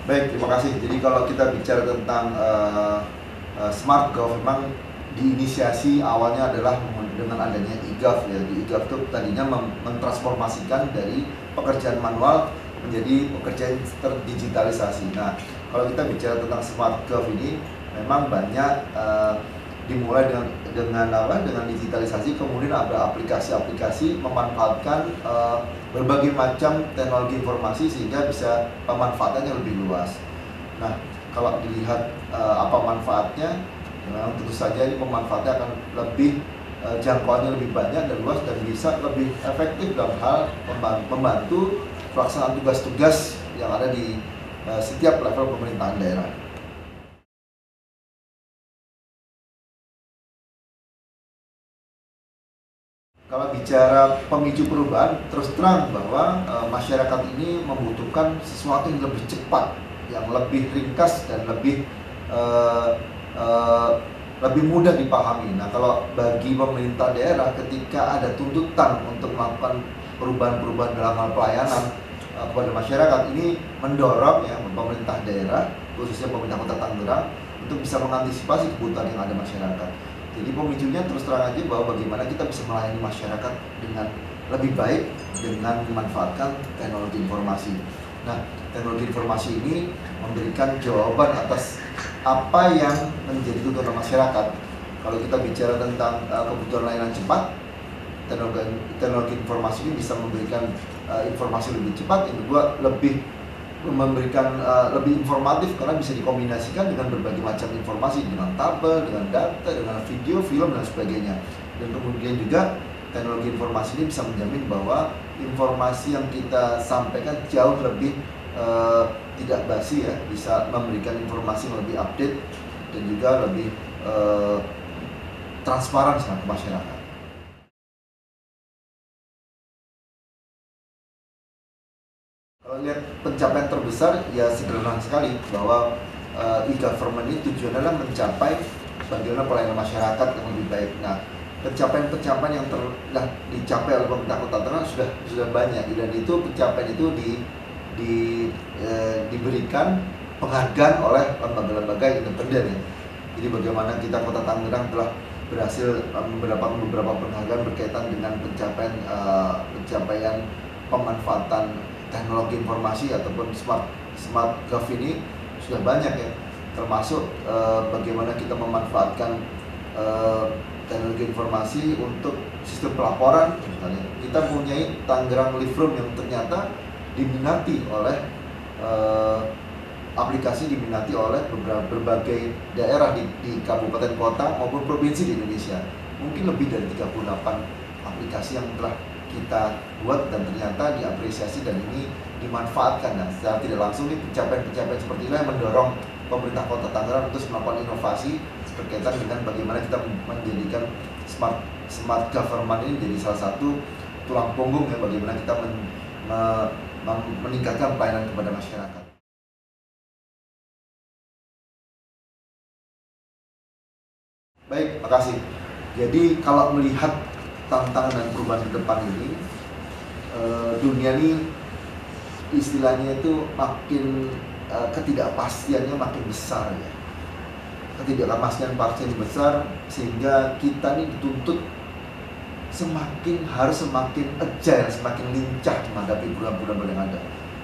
Baik, terima kasih. Jadi kalau kita bicara tentang smart gov, memang diinisiasi awalnya adalah dengan adanya e-gov ya. Di e-gov itu tadinya mentransformasikan dari pekerjaan manual menjadi pekerjaan terdigitalisasi. Nah, kalau kita bicara tentang smart gov ini memang banyak dimulai dengan digitalisasi, kemudian ada aplikasi-aplikasi memanfaatkan berbagai macam teknologi informasi sehingga bisa pemanfaatannya lebih luas. Nah, kalau dilihat apa manfaatnya, memang tentu saja ini pemanfaatnya akan lebih jangkauannya lebih banyak dan luas dan bisa lebih efektif dalam hal membantu pelaksanaan tugas-tugas yang ada di setiap level pemerintahan daerah. Kalau bicara pemicu perubahan, terus terang bahwa masyarakat ini membutuhkan sesuatu yang lebih cepat, yang lebih ringkas dan uh, uh, lebih mudah dipahami. Nah, kalau bagi pemerintah daerah, ketika ada tuntutan untuk melakukan perubahan-perubahan dalam hal pelayanan kepada masyarakat, ini mendorong ya pemerintah daerah, khususnya pemerintah Kota Tangerang, untuk bisa mengantisipasi kebutuhan yang ada masyarakat. Jadi pemicunya terus terang aja bahwa bagaimana kita bisa melayani masyarakat dengan lebih baik dengan memanfaatkan teknologi informasi. Nah, teknologi informasi ini memberikan jawaban atas apa yang menjadi tuntutan masyarakat. Kalau kita bicara tentang kebutuhan layanan cepat, teknologi informasi ini bisa memberikan informasi lebih cepat, yang kedua lebih memberikan lebih informatif karena bisa dikombinasikan dengan berbagai macam informasi, dengan tabel, dengan data, dengan video, film dan sebagainya. Dan kemudian juga teknologi informasi ini bisa menjamin bahwa informasi yang kita sampaikan jauh lebih tidak basi ya, bisa memberikan informasi yang lebih update dan juga lebih transparan sama ke masyarakat. Kalau lihat pencapaian terbesar ya sederhana sekali bahwa e-government ini tujuannya adalah mencapai bagaimana pelayanan masyarakat yang lebih baik. Nah, pencapaian-pencapaian yang telah dicapai oleh pemerintah Kota Tangerang sudah banyak, dan itu pencapaian itu diberikan penghargaan oleh lembaga-lembaga independen ya. Jadi bagaimana kita Kota Tangerang telah berhasil mendapatkan beberapa penghargaan berkaitan dengan pencapaian pemanfaatan teknologi informasi ataupun smart gov ini sudah banyak ya, termasuk bagaimana kita memanfaatkan teknologi informasi untuk sistem pelaporan. Misalnya kita mempunyai Tangerang Live Room yang ternyata diminati oleh aplikasi diminati oleh berbagai daerah di kabupaten kota maupun provinsi di Indonesia. Mungkin lebih dari 38 aplikasi yang telah kita buat dan ternyata diapresiasi dan ini dimanfaatkan. Nah, secara tidak langsung ini pencapaian-pencapaian seperti ini yang mendorong pemerintah Kota Tangerang untuk melakukan inovasi berkaitan dengan bagaimana kita menjadikan smart government ini menjadi salah satu tulang punggung ya, bagaimana kita meningkatkan pelayanan kepada masyarakat. Baik, makasih. Jadi kalau melihat tantangan dan perubahan ke depan ini, dunia ini istilahnya itu makin ketidakpastiannya makin besar ya. Ketidakpastian besar sehingga kita ini dituntut harus semakin agile, semakin lincah menghadapi perubahan-perubahan yang ada.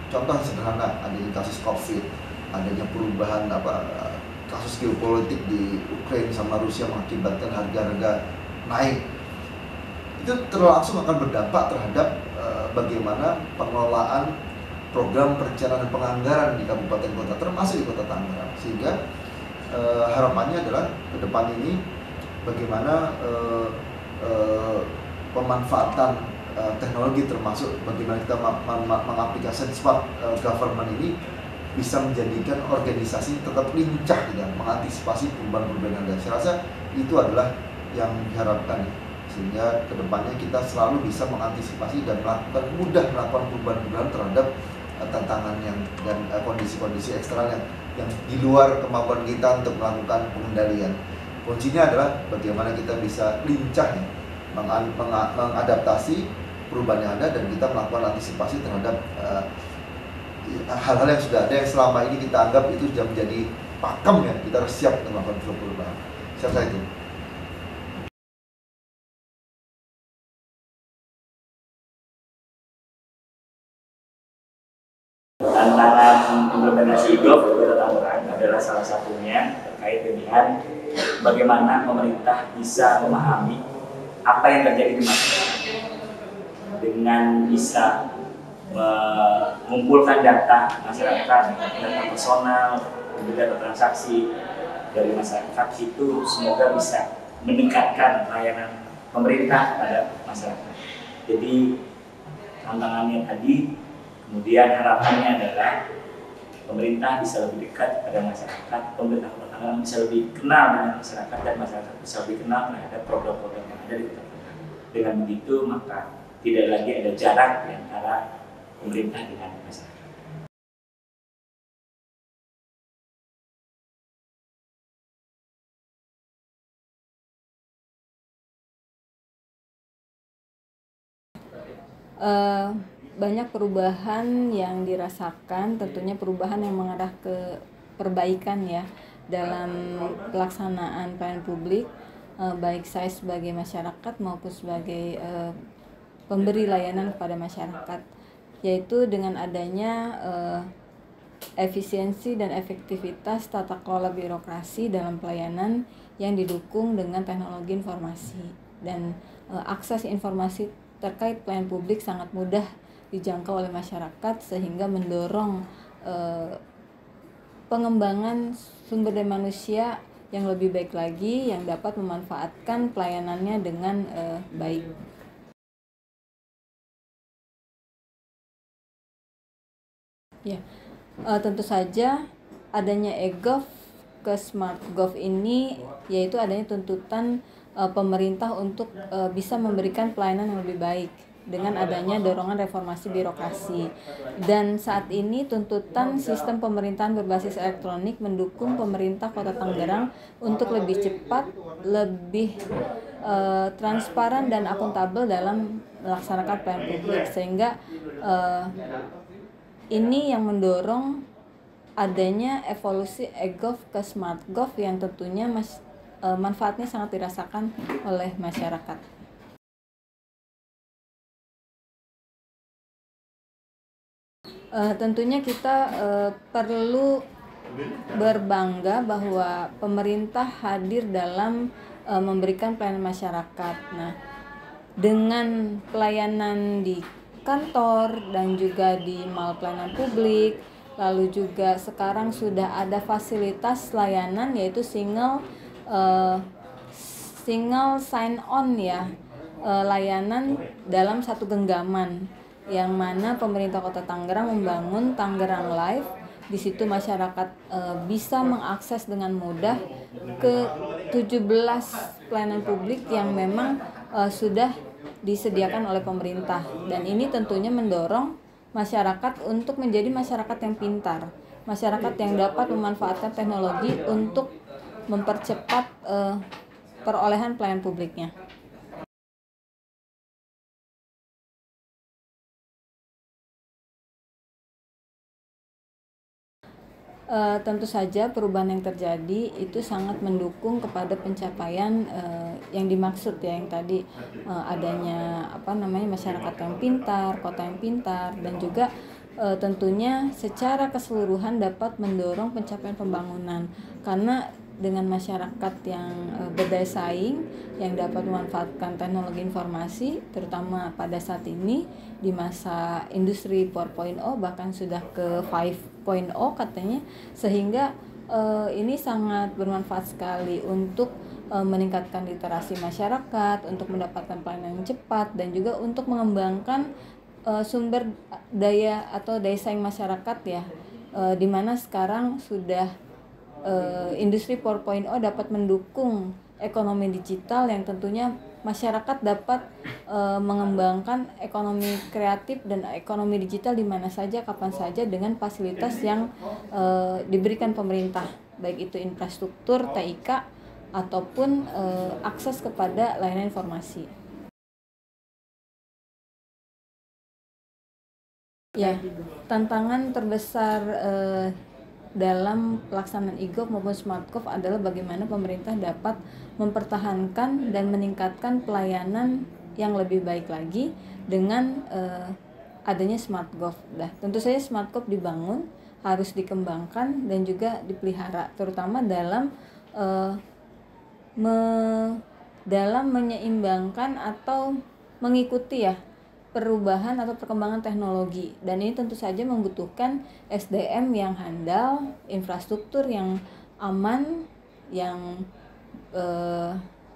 Contoh sederhana, adanya kasus COVID, adanya perubahan kasus geopolitik di Ukraina sama Rusia mengakibatkan harga-harga naik. Itu langsung akan berdampak terhadap bagaimana pengelolaan program perencanaan dan penganggaran di kabupaten kota, termasuk di Kota Tangerang. Sehingga harapannya adalah ke depan ini bagaimana pemanfaatan teknologi, termasuk bagaimana kita mengaplikasikan smart government ini bisa menjadikan organisasi tetap lincah dan mengantisipasi perubahan-perubahan yang ada. Saya rasa itu adalah yang diharapkan, sehingga kedepannya kita selalu bisa mengantisipasi dan mudah melakukan perubahan-perubahan terhadap tantangan dan kondisi-kondisi eksternal yang di luar kemampuan kita untuk melakukan pengendalian. Kuncinya adalah bagaimana kita bisa lincah ya, mengadaptasi perubahan yang ada dan kita melakukan antisipasi terhadap hal-hal yang sudah ada yang selama ini kita anggap itu sudah menjadi pakem ya, kita harus siap untuk melakukan perubahan. Siapa itu? Tantangan implementasi GOV di Kota Tangerang adalah salah satunya terkait dengan bagaimana pemerintah bisa memahami apa yang terjadi di masyarakat dengan bisa mengumpulkan data masyarakat, data personal, data transaksi dari masyarakat itu semoga bisa meningkatkan layanan pemerintah pada masyarakat. Jadi tantangannya tadi, kemudian harapannya adalah pemerintah bisa lebih dekat pada masyarakat, pemerintah Kota Tangerang bisa lebih kenal dengan masyarakat, dan masyarakat bisa lebih kenal terhadap program-program yang ada di Kota Tangerang. Dengan begitu maka tidak lagi ada jarak di antara pemerintah dengan masyarakat. Banyak perubahan yang dirasakan, tentunya perubahan yang mengarah ke perbaikan ya dalam pelaksanaan pelayanan publik, baik saya sebagai masyarakat maupun sebagai pemberi layanan kepada masyarakat, yaitu dengan adanya efisiensi dan efektivitas tata kelola birokrasi dalam pelayanan yang didukung dengan teknologi informasi, dan akses informasi terkait pelayanan publik sangat mudah dijangkau oleh masyarakat, sehingga mendorong pengembangan sumber daya manusia yang lebih baik lagi, yang dapat memanfaatkan pelayanannya dengan baik. Ya, tentu saja adanya e-Gov ke Smart Gov ini yaitu adanya tuntutan pemerintah untuk bisa memberikan pelayanan yang lebih baik dengan adanya dorongan reformasi birokrasi. Dan saat ini tuntutan sistem pemerintahan berbasis elektronik mendukung pemerintah Kota Tangerang untuk lebih cepat, lebih transparan dan akuntabel dalam melaksanakan pelayanan publik, sehingga ini yang mendorong adanya evolusi e-Gov ke Smart Gov yang tentunya manfaatnya sangat dirasakan oleh masyarakat. Tentunya kita perlu berbangga bahwa pemerintah hadir dalam memberikan pelayanan masyarakat. Nah, dengan pelayanan di kantor dan juga di mall pelayanan publik, lalu juga sekarang sudah ada fasilitas layanan yaitu single sign on ya, layanan dalam satu genggaman, yang mana pemerintah Kota Tangerang membangun Tangerang Live. Di situ masyarakat bisa mengakses dengan mudah ke 17 pelayanan publik yang memang sudah disediakan oleh pemerintah, dan ini tentunya mendorong masyarakat untuk menjadi masyarakat yang pintar, masyarakat yang dapat memanfaatkan teknologi untuk mempercepat perolehan pelayanan publiknya. Tentu saja perubahan yang terjadi itu sangat mendukung kepada pencapaian yang dimaksud ya, yang tadi adanya masyarakat yang pintar, kota yang pintar, dan juga tentunya secara keseluruhan dapat mendorong pencapaian pembangunan, karena dengan masyarakat yang berdaya saing, yang dapat memanfaatkan teknologi informasi, terutama pada saat ini di masa industri 4.0 bahkan sudah ke 5.0 katanya, sehingga ini sangat bermanfaat sekali untuk meningkatkan literasi masyarakat, untuk mendapatkan pelayanan yang cepat, dan juga untuk mengembangkan sumber daya atau daya saing masyarakat ya, di mana sekarang sudah industri 4.0 dapat mendukung ekonomi digital, yang tentunya masyarakat dapat mengembangkan ekonomi kreatif dan ekonomi digital di mana saja, kapan saja, dengan fasilitas yang diberikan pemerintah, baik itu infrastruktur, TIK, ataupun akses kepada layanan informasi. Ya, tantangan terbesar dalam pelaksanaan e-gov maupun SmartGov adalah bagaimana pemerintah dapat mempertahankan dan meningkatkan pelayanan yang lebih baik lagi dengan adanya SmartGov. Nah, tentu saja SmartGov dibangun, harus dikembangkan dan juga dipelihara, terutama dalam dalam menyeimbangkan atau mengikuti ya perubahan atau perkembangan teknologi, dan ini tentu saja membutuhkan SDM yang handal, infrastruktur yang aman, yang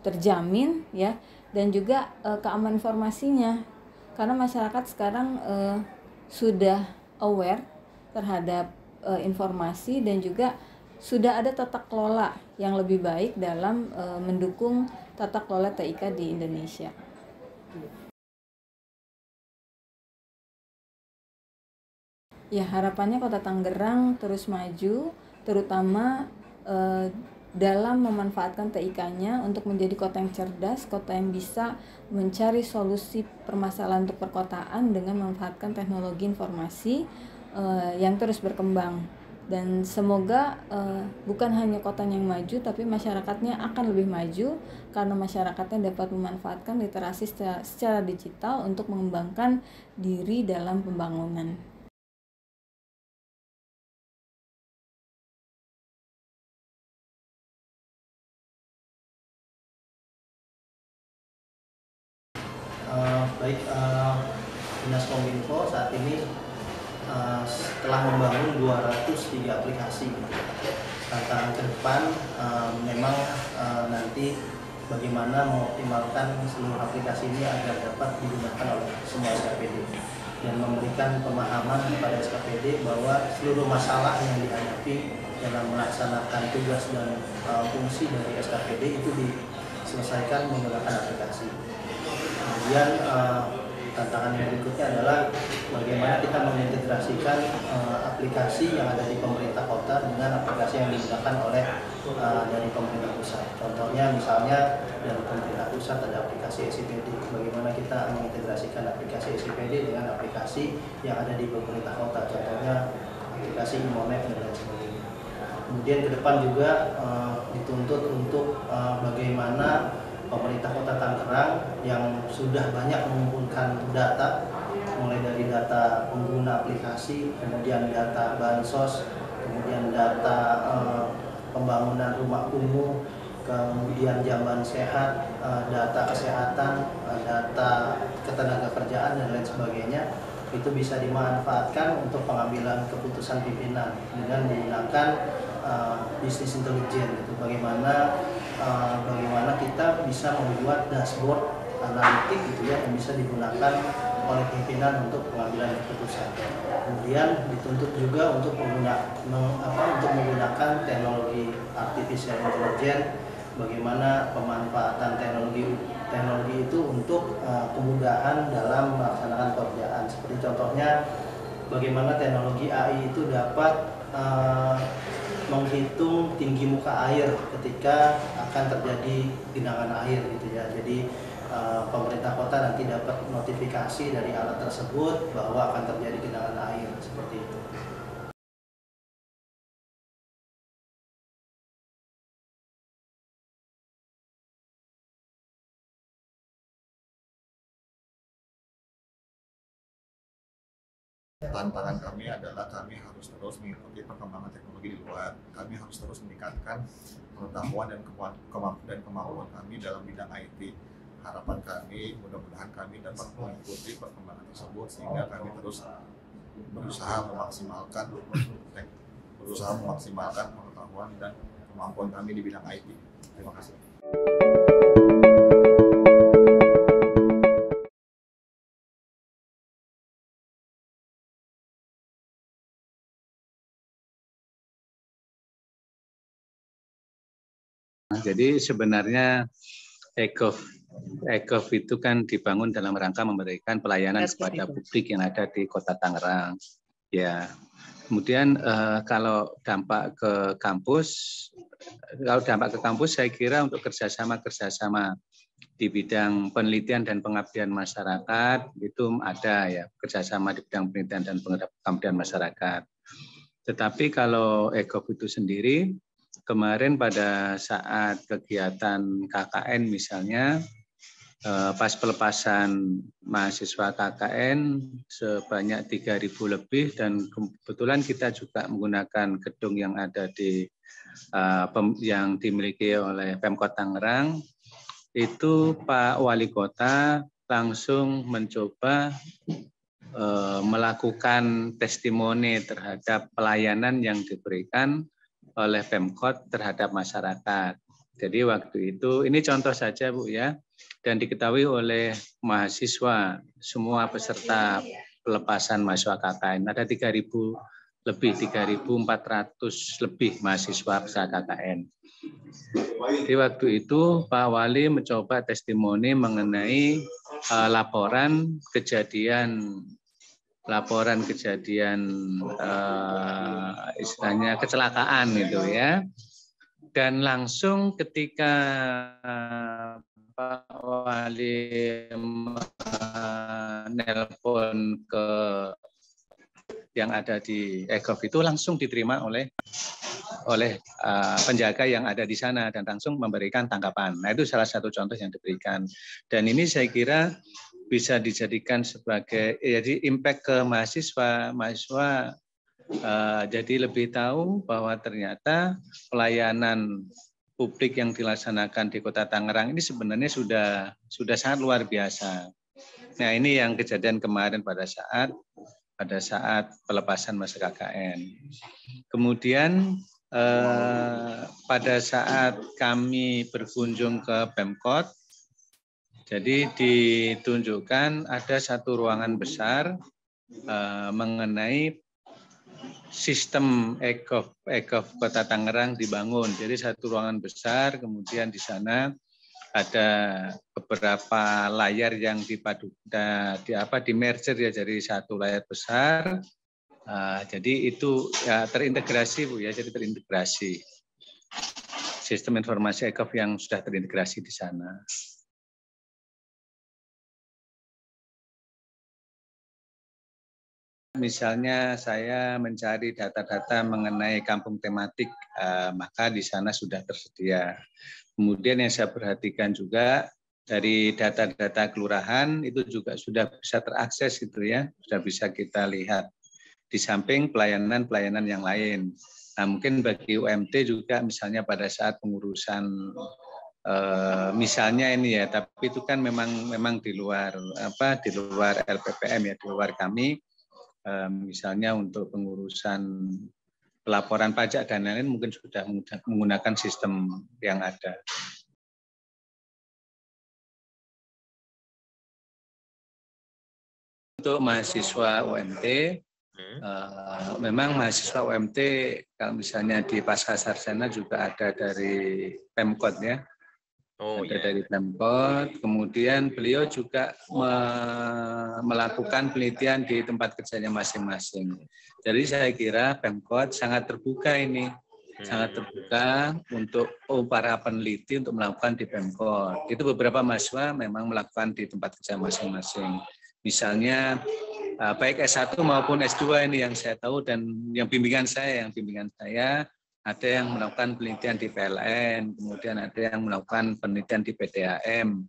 terjamin ya, dan juga keamanan informasinya, karena masyarakat sekarang sudah aware terhadap informasi dan juga sudah ada tata kelola yang lebih baik dalam mendukung tata kelola TIK di Indonesia. Ya, harapannya Kota Tangerang terus maju, terutama dalam memanfaatkan TIK-nya untuk menjadi kota yang cerdas, kota yang bisa mencari solusi permasalahan untuk perkotaan dengan memanfaatkan teknologi informasi yang terus berkembang. Dan semoga bukan hanya kotanya yang maju, tapi masyarakatnya akan lebih maju karena masyarakatnya dapat memanfaatkan literasi secara digital untuk mengembangkan diri dalam pembangunan. Baik, Dinas Kominfo saat ini telah membangun 203 aplikasi. Tantangan ke depan memang nanti bagaimana mengoptimalkan seluruh aplikasi ini agar dapat digunakan oleh semua SKPD dan memberikan pemahaman kepada SKPD bahwa seluruh masalah yang dihadapi dalam melaksanakan tugas dan fungsi dari SKPD itu diselesaikan menggunakan aplikasi. Kemudian tantangan yang berikutnya adalah bagaimana kita mengintegrasikan aplikasi yang ada di pemerintah kota dengan aplikasi yang digunakan oleh dari pemerintah pusat. Contohnya misalnya dari pemerintah pusat ada aplikasi SIPD. Bagaimana kita mengintegrasikan aplikasi SIPD dengan aplikasi yang ada di pemerintah kota. Contohnya aplikasi Imonet dan lain sebagainya. Kemudian ke depan juga dituntut untuk bagaimana pemerintah Kota Tangerang yang sudah banyak mengumpulkan data, mulai dari data pengguna aplikasi, kemudian data bansos, kemudian data pembangunan rumah kumuh, kemudian jamban sehat, data kesehatan, data ketenagakerjaan dan lain sebagainya, itu bisa dimanfaatkan untuk pengambilan keputusan pimpinan dengan menggunakan bisnis intelijen. Itu bagaimana kita bisa membuat dashboard analitik gitu ya yang bisa digunakan oleh pimpinan untuk pengambilan keputusan. Kemudian dituntut juga untuk menggunakan teknologi artificial intelligence, bagaimana pemanfaatan teknologi itu untuk kemudahan dalam melaksanakan pekerjaan. Seperti contohnya bagaimana teknologi AI itu dapat menghitung tinggi muka air ketika akan terjadi genangan air gitu ya. Jadi pemerintah kota nanti dapat notifikasi dari alat tersebut bahwa akan terjadi genangan air seperti itu. Tantangan kami adalah kami harus terus mengikuti perkembangan teknologi di luar. Kami harus terus meningkatkan pengetahuan dan kemampuan kami dalam bidang IT. Harapan kami mudah-mudahan kami dapat mengikuti perkembangan tersebut sehingga kami terus berusaha memaksimalkan pengetahuan dan kemampuan kami di bidang IT. Terima kasih. Jadi sebenarnya e-gov itu kan dibangun dalam rangka memberikan pelayanan kepada publik yang ada di Kota Tangerang. Ya, Kemudian kalau dampak ke kampus saya kira untuk kerjasama di bidang penelitian dan pengabdian masyarakat itu ada ya, kerjasama di bidang penelitian dan pengabdian masyarakat. Tetapi kalau EGOV itu sendiri, kemarin pada saat kegiatan KKN misalnya, pas pelepasan mahasiswa KKN sebanyak 3.000 lebih, dan kebetulan kita juga menggunakan gedung yang ada di yang dimiliki oleh Pemkot Tangerang. Itu Pak Wali Kota langsung mencoba melakukan testimoni terhadap pelayanan yang diberikan oleh Pemkot terhadap masyarakat. Jadi waktu itu, ini contoh saja Bu ya, dan diketahui oleh mahasiswa, semua peserta pelepasan mahasiswa KKN, ada 3.000 lebih, 3.400 lebih mahasiswa peserta KKN. Di waktu itu Pak Wali mencoba testimoni mengenai laporan kejadian istilahnya kecelakaan itu ya. Dan langsung ketika Pak Wali menelpon ke yang ada di EGOV itu, langsung diterima oleh penjaga yang ada di sana dan langsung memberikan tanggapan. Nah, itu salah satu contoh yang diberikan. Dan ini saya kira bisa dijadikan sebagai jadi impact ke mahasiswa jadi lebih tahu bahwa ternyata pelayanan publik yang dilaksanakan di Kota Tangerang ini sebenarnya sudah sangat luar biasa. Nah, ini yang kejadian kemarin pada saat pelepasan masa KKN. Kemudian pada saat kami berkunjung ke Pemkot, jadi ditunjukkan ada satu ruangan besar mengenai sistem EGOV Kota Tangerang dibangun. Jadi satu ruangan besar, kemudian di sana ada beberapa layar yang di merger ya, jadi satu layar besar. Jadi itu ya terintegrasi Bu ya, jadi terintegrasi sistem informasi EGOV yang sudah terintegrasi di sana. Misalnya saya mencari data-data mengenai kampung tematik, maka di sana sudah tersedia. Kemudian yang saya perhatikan juga dari data-data kelurahan itu juga sudah bisa terakses gitu ya, sudah bisa kita lihat. Di samping pelayanan-pelayanan yang lain. Nah, mungkin bagi UMT juga misalnya pada saat pengurusan misalnya ini ya, tapi itu kan memang di luar LPPM ya, di luar kami. Misalnya untuk pengurusan pelaporan pajak dan lain-lain mungkin sudah menggunakan sistem yang ada. Untuk mahasiswa UMT, memang mahasiswa UMT kalau misalnya di Pascasarjana juga ada dari Pemkot ya. Dari Pemkot, kemudian beliau juga melakukan penelitian di tempat kerjanya masing-masing. Jadi saya kira Pemkot sangat terbuka ini, sangat terbuka untuk para peneliti untuk melakukan di Pemkot. Itu beberapa mahasiswa memang melakukan di tempat kerja masing-masing. Misalnya baik S1 maupun S2 ini yang saya tahu dan yang bimbingan saya ada yang melakukan penelitian di PLN, kemudian ada yang melakukan penelitian di PDAM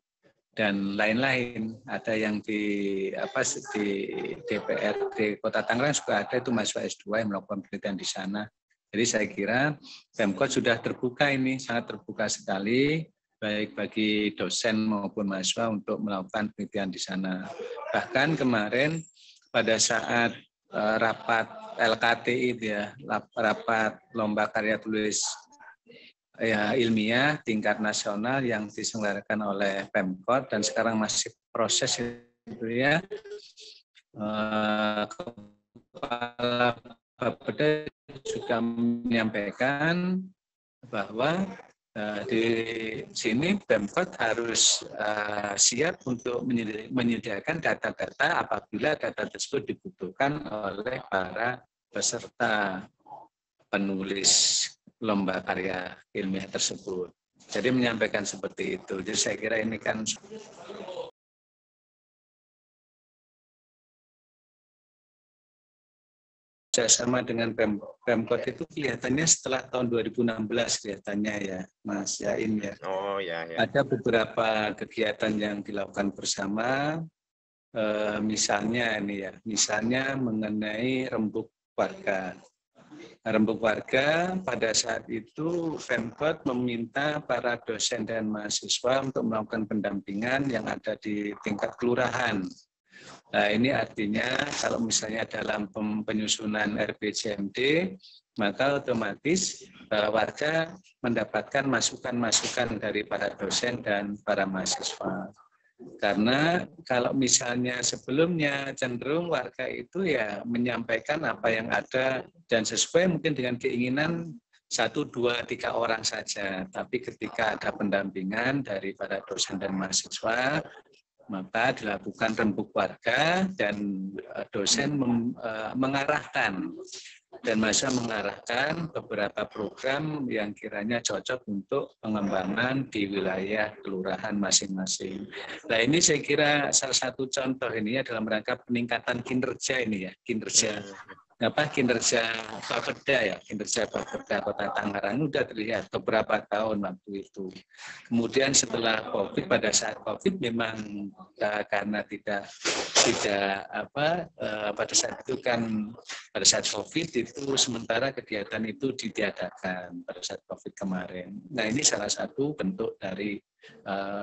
dan lain-lain. Ada yang di DPRD Kota Tangerang juga ada itu mahasiswa S2 yang melakukan penelitian di sana. Jadi saya kira Pemkot sudah terbuka ini, sangat terbuka sekali baik bagi dosen maupun mahasiswa untuk melakukan penelitian di sana. Bahkan kemarin pada saat rapat LKTI ya, rapat lomba karya tulis ya, ilmiah tingkat nasional yang diselenggarakan oleh Pemkot dan sekarang masih proses itu ya. Kepala Bapeda juga menyampaikan bahwa di sini Pemkot harus siap untuk menyediakan data-data apabila data tersebut dibutuhkan oleh para peserta penulis lomba karya ilmiah tersebut. Jadi menyampaikan seperti itu. Jadi saya kira ini kan sama dengan Pemkot itu kelihatannya setelah tahun 2016 kelihatannya ya, Mas Yain ya. Oh ya, ya. Ada beberapa kegiatan yang dilakukan bersama, misalnya ini ya, misalnya mengenai rembuk warga. Rembuk warga pada saat itu Pemkot meminta para dosen dan mahasiswa untuk melakukan pendampingan yang ada di tingkat kelurahan. Nah, ini artinya kalau misalnya dalam penyusunan RPJMD, maka otomatis warga mendapatkan masukan-masukan dari para dosen dan para mahasiswa. Karena kalau misalnya sebelumnya cenderung warga itu ya menyampaikan apa yang ada dan sesuai mungkin dengan keinginan 1, 2, 3 orang saja. Tapi ketika ada pendampingan dari para dosen dan mahasiswa, maka dilakukan rembuk warga dan dosen mengarahkan dan mahasiswa mengarahkan beberapa program yang kiranya cocok untuk pengembangan di wilayah kelurahan masing-masing. Nah ini saya kira salah satu contoh ini dalam rangka peningkatan kinerja ini ya, kinerja Bapeda ya, kinerja Bapeda Kota Tangerang sudah terlihat beberapa tahun waktu itu. Kemudian setelah COVID, pada saat COVID memang karena tidak pada saat itu kan pada saat COVID itu sementara kegiatan itu ditiadakan pada saat COVID kemarin. Nah ini salah satu bentuk dari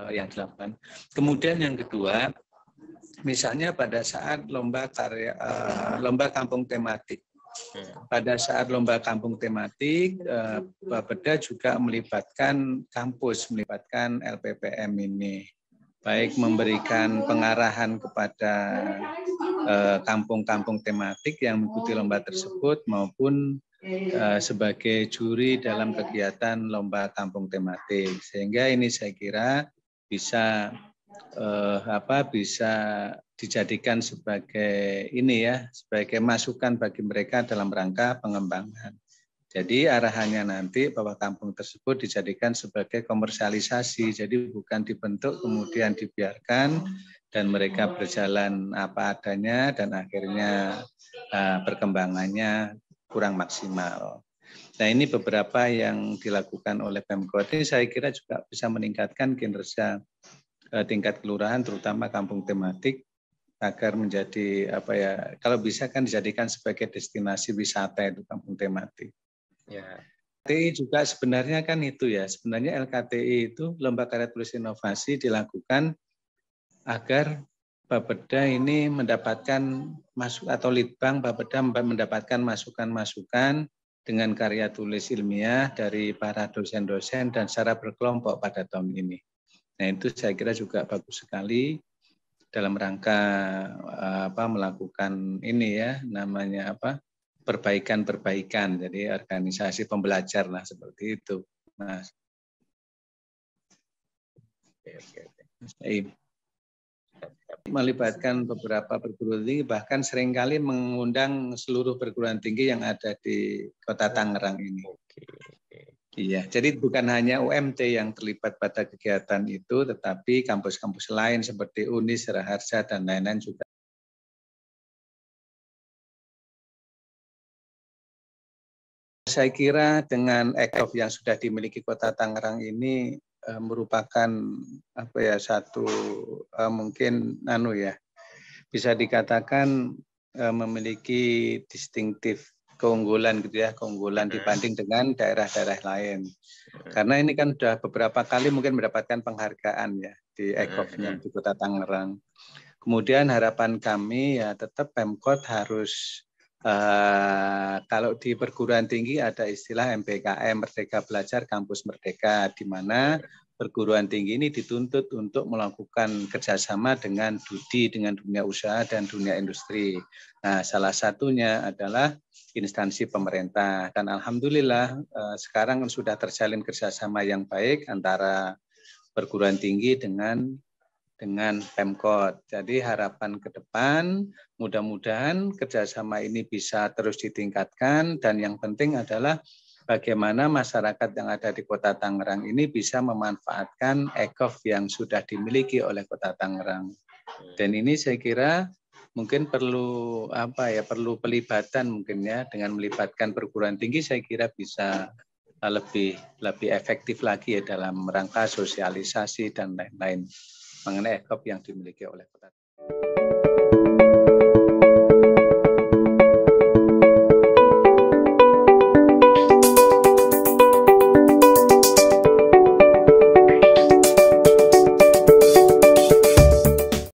yang dilakukan. Kemudian yang kedua, misalnya pada saat lomba kampung tematik. Pada saat lomba kampung tematik, Bapeda juga melibatkan kampus, melibatkan LPPM ini. Baik memberikan pengarahan kepada kampung-kampung tematik yang mengikuti lomba tersebut maupun sebagai juri dalam kegiatan lomba kampung tematik. Sehingga ini saya kira bisa bisa dijadikan sebagai ini ya, sebagai masukan bagi mereka dalam rangka pengembangan. Jadi arahannya nanti bahwa kampung tersebut dijadikan sebagai komersialisasi, jadi bukan dibentuk kemudian dibiarkan dan mereka berjalan apa adanya dan akhirnya perkembangannya kurang maksimal. Nah ini beberapa yang dilakukan oleh Pemkot. Ini saya kira juga bisa meningkatkan kinerja tingkat kelurahan terutama kampung tematik agar menjadi kalau bisa kan dijadikan sebagai destinasi wisata itu kampung tematik. Ya. LKTI juga sebenarnya kan itu ya, sebenarnya LKTI itu lomba karya tulis inovasi dilakukan agar Bapeda ini mendapatkan atau Litbang Bapeda mendapatkan masukan-masukan dengan karya tulis ilmiah dari para dosen-dosen dan secara berkelompok pada tahun ini. Nah itu saya kira juga bagus sekali dalam rangka melakukan ini ya namanya perbaikan. Jadi organisasi pembelajar lah seperti itu, Mas. Melibatkan beberapa perguruan tinggi bahkan seringkali mengundang seluruh perguruan tinggi yang ada di Kota Tangerang ini. Iya, jadi bukan hanya UMT yang terlibat pada kegiatan itu, tetapi kampus-kampus lain seperti UNIS, Raharja, dan lain-lain juga. Saya kira dengan EKOF yang sudah dimiliki Kota Tangerang ini merupakan satu mungkin bisa dikatakan memiliki distinktif keunggulan dibanding dengan daerah-daerah lain. Karena ini kan sudah beberapa kali mungkin mendapatkan penghargaan ya di EKOF-nya di Kota Tangerang. Kemudian harapan kami ya tetap Pemkot harus kalau di perguruan tinggi ada istilah MBKM, Merdeka Belajar Kampus Merdeka, di mana perguruan tinggi ini dituntut untuk melakukan kerjasama dengan dengan dunia usaha dan dunia industri. Nah, salah satunya adalah instansi pemerintah. Dan alhamdulillah sekarang sudah terjalin kerjasama yang baik antara perguruan tinggi dengan dengan Pemkot. Jadi harapan ke depan mudah-mudahan kerjasama ini bisa terus ditingkatkan, dan yang penting adalah bagaimana masyarakat yang ada di Kota Tangerang ini bisa memanfaatkan e-gov yang sudah dimiliki oleh Kota Tangerang. Dan ini saya kira mungkin perlu perlu pelibatan mungkin ya, dengan melibatkan perguruan tinggi saya kira bisa lebih efektif lagi ya dalam rangka sosialisasi dan lain-lain mengenai e-gov yang dimiliki oleh Kota.